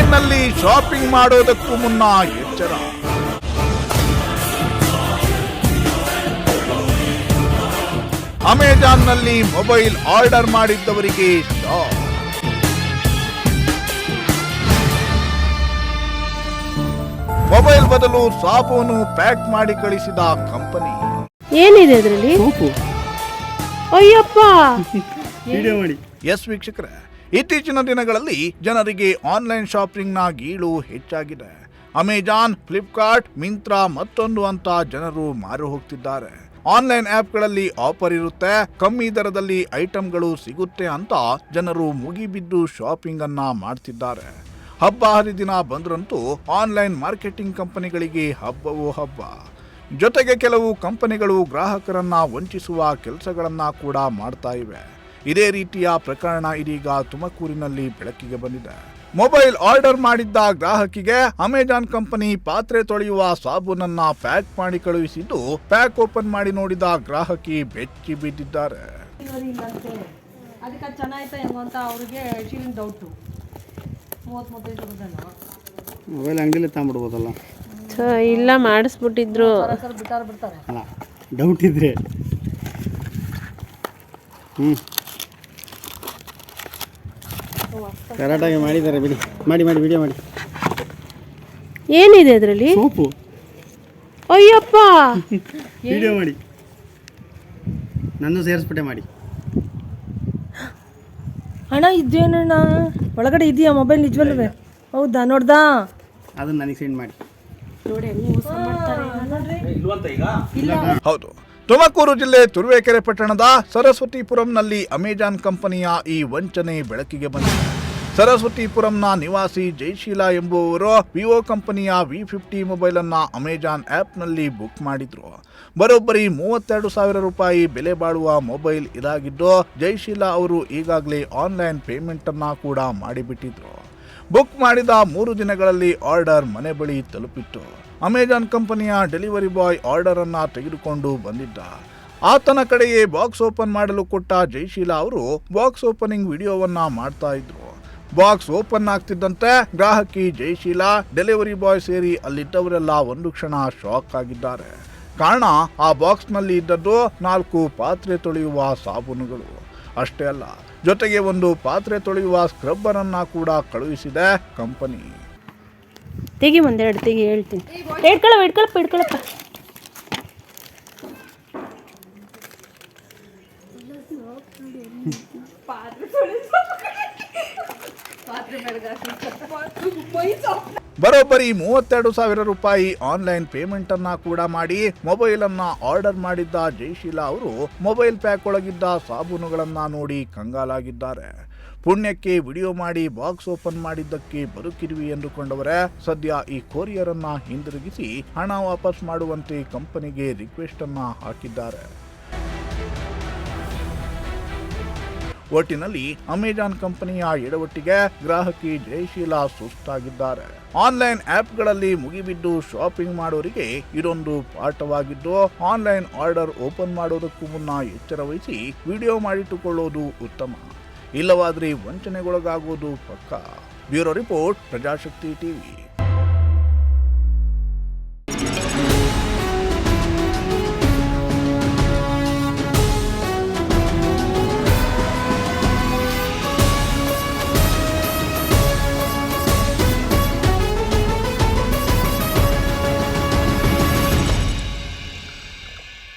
ಅಮೆಜಾನ್ನಲ್ಲಿ ಶಾಪಿಂಗ್ ಮಾಡೋದಕ್ಕೂ ಮುನ್ನ ಎಚ್ಚರ. ಅಮೆಜಾನ್ನಲ್ಲಿ ಮೊಬೈಲ್ ಆರ್ಡರ್ ಮಾಡಿದ್ದವರಿಗೆ ಶಾಕ್. ಮೊಬೈಲ್ ಬದಲು ಸಾಬೂನು ಪ್ಯಾಕ್ ಮಾಡಿ ಕಳಿಸಿದ ಕಂಪನಿ. ಏನಿದೆ ಅದರಲ್ಲಿ? ಅಯ್ಯಪ್ಪ. ಎಸ್ ವೀಕ್ಷಕರೇ, ಇತ್ತೀಚಿನ ದಿನಗಳಲ್ಲಿ ಜನರಿಗೆ ಆನ್ಲೈನ್ ಶಾಪಿಂಗ್ನ ಗೀಳು ಹೆಚ್ಚಾಗಿದೆ. ಅಮೆಜಾನ್, ಫ್ಲಿಪ್ಕಾರ್ಟ್, ಮಿಂತ್ರಾ ಮತ್ತೊಂದು ಅಂತ ಜನರು ಮಾರು ಹೋಗ್ತಿದ್ದಾರೆ. ಆನ್ಲೈನ್ ಆಪ್ಗಳಲ್ಲಿ ಆಫರ್ ಇರುತ್ತೆ, ಕಮ್ಮಿ ದರದಲ್ಲಿ ಐಟಂಗಳು ಸಿಗುತ್ತೆ ಅಂತ ಜನರು ಮುಗಿಬಿದ್ದು ಶಾಪಿಂಗ್ ಅನ್ನ ಮಾಡ್ತಿದ್ದಾರೆ. ಹಬ್ಬ ಹರಿದಿನ ಬಂದ್ರಂತೂ ಆನ್ಲೈನ್ ಮಾರ್ಕೆಟಿಂಗ್ ಕಂಪನಿಗಳಿಗೆ ಹಬ್ಬವೋ ಹಬ್ಬ. ಜೊತೆಗೆ ಕೆಲವು ಕಂಪನಿಗಳು ಗ್ರಾಹಕರನ್ನ ವಂಚಿಸುವ ಕೆಲಸಗಳನ್ನ ಕೂಡ ಮಾಡ್ತಾ ಇವೆ. ಇದೇ ರೀತಿಯ ಪ್ರಕರಣ ಇದೀಗ ತುಮಕೂರಿನಲ್ಲಿ ಬೆಳಕಿಗೆ ಬಂದಿದೆ. ಮೊಬೈಲ್ ಆರ್ಡರ್ ಮಾಡಿದ್ದ ಗ್ರಾಹಕಿಗೆ ಅಮೆಜಾನ್ ಕಂಪನಿ ಪಾತ್ರೆ ತೊಳೆಯುವ ಸಾಬೂನನ್ನ ಪ್ಯಾಕ್ ಮಾಡಿ ಕಳುಹಿಸಿದ್ದು, ಪ್ಯಾಕ್ ಓಪನ್ ಮಾಡಿ ನೋಡಿದ ಗ್ರಾಹಕಿ ಬೆಚ್ಚಿ ಬಿದ್ದಿದ್ದಾರೆ. ಮೊಬೈಲ್ ಅಂಗಡಿಲಿ ತಗೊಂಡ್ಬಿಡ್ಬೋದಲ್ಲ? ಇಲ್ಲ, ಮಾಡಿಸ್ಬಿಟ್ಟಿದ್ರು. ಅಲ್ಲ, ಡೌಟ್ ಇದ್ರೆ ಕರೆಕ್ಟಾಗಿ ಮಾಡಿದ್ದಾರೆ. ಬಿಡಿ, ಮಾಡಿ ವಿಡಿಯೋ ಮಾಡಿ. ಏನಿದೆ ಅದರಲ್ಲಿ? ಸೋಪು. ಅಯ್ಯಪ್ಪ. ವಿಡಿಯೋ ಮಾಡಿ, ನನ್ನ ಸೇರಿಸ್ಬಿಟ್ಟೆ ಮಾಡಿ. ಅಣ್ಣ ಇದೇನಣ್ಣ ಒಳಗಡೆ ಇದೆಯಾ ಮೊಬೈಲ್? ನಿಜವಲ್ವೇ? ಹೌದಾ? ನೋಡ್ದಾ? ಅದನ್ನ ನನಗೆ ಸೆಂಡ್ ಮಾಡಿ. ಹೌದು, ತುಮಕೂರು ಜಿಲ್ಲೆ ತುರುವೇಕೆರೆ ಪಟ್ಟಣದ ಸರಸ್ವತಿಪುರಂನಲ್ಲಿ ಅಮೆಜಾನ್ ಕಂಪನಿಯ ಈ ವಂಚನೆ ಬೆಳಕಿಗೆ ಬಂದಿದೆ. ಸರಸ್ವತಿಪುರಂನ ನಿವಾಸಿ ಜಯಶೀಲಾ ಎಂಬುವವರು ವಿವೋ ಕಂಪನಿಯ V50 ಮೊಬೈಲ್ ಅನ್ನ ಅಮೆಜಾನ್ ಆಪ್ನಲ್ಲಿ ಬುಕ್ ಮಾಡಿದ್ರು. ಬರೋಬ್ಬರಿ 32,000 ರೂಪಾಯಿ ಬೆಲೆ ಬಾಳುವ ಮೊಬೈಲ್ ಇದಾಗಿದ್ದು, ಜಯಶೀಲಾ ಅವರು ಈಗಾಗಲೇ ಆನ್ಲೈನ್ ಪೇಮೆಂಟ್ ಅನ್ನ ಕೂಡ ಮಾಡಿಬಿಟ್ಟಿದ್ರು. ಬುಕ್ ಮಾಡಿದ 3 ದಿನಗಳಲ್ಲಿ ಆರ್ಡರ್ ಮನೆ ಬಳಿ ತಲುಪಿತ್ತು. ಅಮೆಜಾನ್ ಕಂಪನಿಯ ಡೆಲಿವರಿ ಬಾಯ್ ಆರ್ಡರ್ ಅನ್ನ ತೆಗೆದುಕೊಂಡು ಬಂದಿದ್ದ. ಆತನ ಕಡೆಯೇ ಬಾಕ್ಸ್ ಓಪನ್ ಮಾಡಲು ಕೊಟ್ಟ ಜಯಶೀಲಾ ಅವರು ಬಾಕ್ಸ್ ಓಪನಿಂಗ್ ವಿಡಿಯೋವನ್ನ ಮಾಡ್ತಾ ಇದ್ರು. ಬಾಕ್ಸ್ ಓಪನ್ ಆಗ್ತಿದ್ದಂತೆ ಗ್ರಾಹಕಿ ಜಯಶೀಲಾ, ಡೆಲಿವರಿ ಬಾಯ್ ಸೇರಿ ಅಲ್ಲಿದ್ದವರೆಲ್ಲ ಒಂದು ಕ್ಷಣ ಶಾಕ್ ಆಗಿದ್ದಾರೆ. ಕಾರಣ, ಆ ಬಾಕ್ಸ್ನಲ್ಲಿ ಇದ್ದದ್ದು 4 ಪಾತ್ರೆ ತೊಳೆಯುವ ಸಾಬೂನುಗಳು. ಅಷ್ಟೇ ಅಲ್ಲ, ಜೊತೆಗೆ ಒಂದು ಪಾತ್ರೆ ತೊಳೆಯುವ ಸ್ಕ್ರಬ್ಬರ್ ಅನ್ನ ಕೂಡ ಕಳುಹಿಸಿದೆ ಕಂಪನಿ. ತೆಗಿ, ಒಂದೆರಡು ತೆಗಿ, ಹೇಳ್ತೀನಿ. ಇಟ್ಕೊಳ್ಳಪ್ಪ. ಬರೋಬ್ಬರಿ 32,000 ರೂಪಾಯಿ ಆನ್ಲೈನ್ ಪೇಮೆಂಟ್ ಅನ್ನ ಕೂಡ ಮಾಡಿ ಮೊಬೈಲ್ ಅನ್ನ ಆರ್ಡರ್ ಮಾಡಿದ್ದ ಜಯಶೀಲಾ ಅವರು ಮೊಬೈಲ್ ಪ್ಯಾಕ್ ಒಳಗಿದ್ದ ಸಾಬೂನುಗಳನ್ನ ನೋಡಿ ಕಂಗಾಲಾಗಿದ್ದಾರೆ. ಪುಣ್ಯಕ್ಕೆ ವಿಡಿಯೋ ಮಾಡಿ ಬಾಕ್ಸ್ ಓಪನ್ ಮಾಡಿದ್ದಕ್ಕೆ ಬದುಕಿರುವಿ ಎಂದುಕೊಂಡವರೇ ಸದ್ಯ ಈ ಕೊರಿಯರ್ ಅನ್ನ ಹಿಂದಿರುಗಿಸಿ ಹಣ ವಾಪಸ್ ಮಾಡುವಂತೆ ಕಂಪನಿಗೆ ರಿಕ್ವೆಸ್ಟ್ ಅನ್ನ ಹಾಕಿದ್ದಾರೆ. ಒಟ್ಟಿನಲ್ಲಿ ಅಮೆಜಾನ್ ಕಂಪನಿಯ ಎಡವಟ್ಟಿಗೆ ಗ್ರಾಹಕಿ ಜಯಶೀಲಾ ಸುಸ್ತಾಗಿದ್ದಾರೆ. ಆನ್ಲೈನ್ ಆಪ್ಗಳಲ್ಲಿ ಮುಗಿಬಿದ್ದು ಶಾಪಿಂಗ್ ಮಾಡೋರಿಗೆ ಇದೊಂದು ಪಾಠವಾಗಿದ್ದು, ಆನ್ಲೈನ್ ಆರ್ಡರ್ ಓಪನ್ ಮಾಡೋದಕ್ಕೂ ಮುನ್ನ ಎಚ್ಚರ ವಹಿಸಿ ವಿಡಿಯೋ ಮಾಡಿಟ್ಟುಕೊಳ್ಳೋದು ಉತ್ತಮ. ಇಲ್ಲವಾದರೆ ವಂಚನೆಗೊಳಗಾಗುವುದು ಪಕ್ಕಾ. Bureau report, Prajashakti TV.